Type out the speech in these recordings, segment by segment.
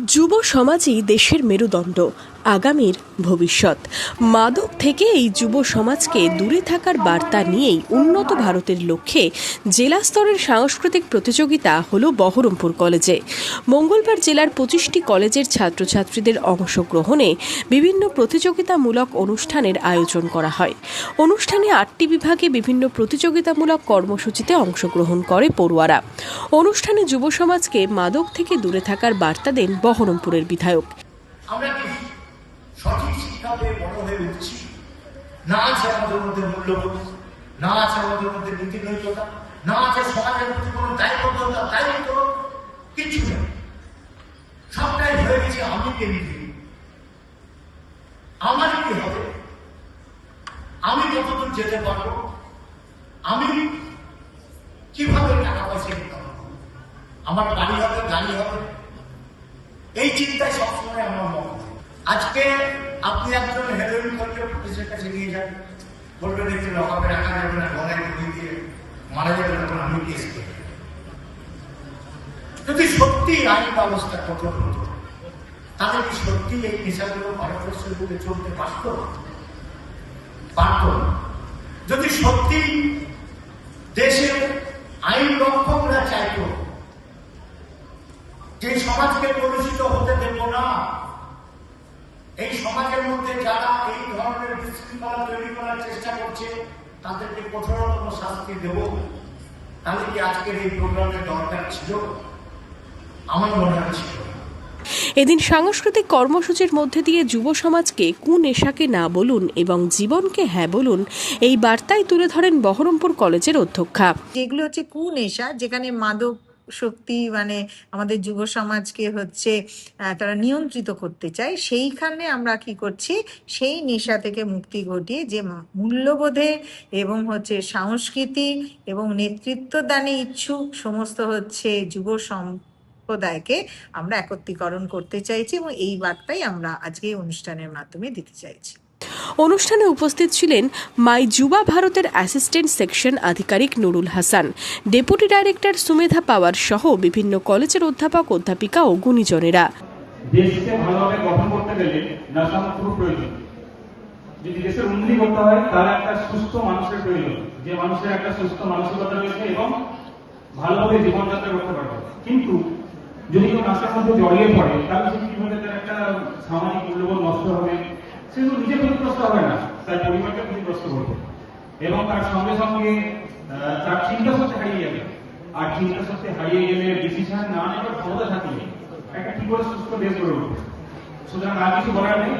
যুব সমাজই দেশের মেরুদণ্ড, আগামীর ভবিষ্যৎ। মাদক থেকে এই যুব সমাজকে দূরে থাকার বার্তা নিয়েই উন্নত ভারতের লক্ষ্যে জেলা স্তরের সাংস্কৃতিক প্রতিযোগিতা হলো বহরমপুর কলেজে। মঙ্গলবার জেলার 25টি কলেজের ছাত্রছাত্রীদের অংশগ্রহণে বিভিন্ন প্রতিযোগিতামূলক অনুষ্ঠানের আয়োজন করা হয়। অনুষ্ঠানে 8টি বিভাগে বিভিন্ন প্রতিযোগিতামূলক কর্মসূচিতে অংশগ্রহণ করে পড়ুয়ারা। অনুষ্ঠানে যুব সমাজকে মাদক থেকে দূরে থাকার বার্তা দেন বহরমপুরের বিধায়ক। আমরা কি সঠিক শিক্ষা পেয়ে বড় হয়ে উঠছি? না আছে আমাদের মধ্যে মূল্যবোধ, না আছে আমাদের মধ্যে নীতি নৈতিকতা, না আছে সমাজের প্রতি কোনো দায়বদ্ধতা, দায়িত্ব, কিছু নেই। সবটাই হয়ে গেছে আমি কেন্দ্রিক। আমার কি হবে, আমি কতদূর যেতে পারবো, আমি কিভাবে টাকা পয়সা ইনকাম করবো, আমার বাড়ি হবে, গাড়ি হবে, এই চিন্তায় সবসময় আমার মন। আজকে আপনি একজন হেরোইন করলে পুলিশের কাছে নিয়ে যান, বলবেন একটু লকাপে রাখা যাবে না, গলায় গুলি দিয়ে মারা যাবে না, আমি কেস করি। যদি সত্যি আইন ব্যবস্থা কঠোর হতো, তাহলে কি সত্যি এই নেশাগুলো ভারতবর্ষের বুকে চলতে পারত? যদি সত্যি দেশের আইন রক্ষকরা চাইত যে সমাজকে কলুষিত হতে দেব না, এই সমাজের মধ্যে যারা এই ধরনের বিশৃঙ্খলা তৈরি করার চেষ্টা করছে তাদেরকে কঠোরতম শাস্তি দেব, তাহলে কি আজকের এই প্রোগ্রামের দরকার ছিল? আমার মনে হচ্ছে এদিন সাংস্কৃতিক কর্মসূচির মধ্যে দিয়ে যুব সমাজকে কুনেশাকে না বলুন এবং জীবনকে হ্যাঁ বলুন, এই বার্তাই তুলে ধরেন বহরমপুর কলেজের অধ্যক্ষা। যেগুলো হচ্ছে কুনেশা, যেখানে মাদক শক্তি আমাদের যুব সমাজকে তারা নিয়ন্ত্রিত করতে চায়, সেইখানে আমরা কি করছি, সেই নেশা থেকে মুক্তি ঘটিয়ে যে মূল্যবোধে এবং সংস্কৃতি এবং নেতৃত্ব দানে ইচ্ছুক সমস্ত যুব সম্প্রদায়কে আমরা একত্রীকরণ করতে চাইছি এবং এই বার্তাই আমরা আজকে এই অনুষ্ঠানের মাধ্যমে দিতে চাইছি। অনুষ্ঠানে উপস্থিত ছিলেন মাই যুবা ভারতের অ্যাসিস্ট্যান্ট সেকশন আধিকারিক নুরুল হাসান, ডেপুটি ডাইরেক্টর সুমেধা পাওয়ার সহ বিভিন্ন কলেজের অধ্যাপক অধ্যাপিকা ও গুণীজনেরা। দেশকে ভালোভাবে গঠন করতে গেলে নেশামুক্ত প্রয়োজন। যদি দেশের উন্নতি করতে হয় তাহলে একটা সুস্থ মানুষের প্রয়োজন, যে মানুষের একটা সুস্থ মানসিকতা রয়েছে এবং ভালোভাবে জীবনযাত্রা করতে পারবে। কিন্তু যদি কেউ নেশার মধ্যে জড়িয়ে পড়ে তাহলে সে কিভাবে তার একটা সামাজিক মূল্যবোধ নষ্ট হবে, সে শুধু নিজে ক্ষতিগ্রস্ত হবে না, তার পরিবারকে ক্ষতিগ্রস্ত করবে এবং তার সঙ্গে সঙ্গে তার চিন্তা শক্তি হারিয়ে যাবে। আর চিন্তা শক্তি হারিয়ে গেলে ডিসিশন না নেওয়ার ক্ষমতা থাকলে একটা কি করে সুস্থ দেশ গড়ে উঠবে। সুতরাং আর কিছু বলার নেই।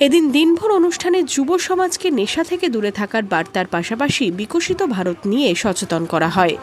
এদিন দিনভর অনুষ্ঠানে যুব সমাজকে নেশা থেকে দূরে থাকার বার্তার পাশাপাশি বিকশিত ভারত নিয়ে সচেতন করা হয়।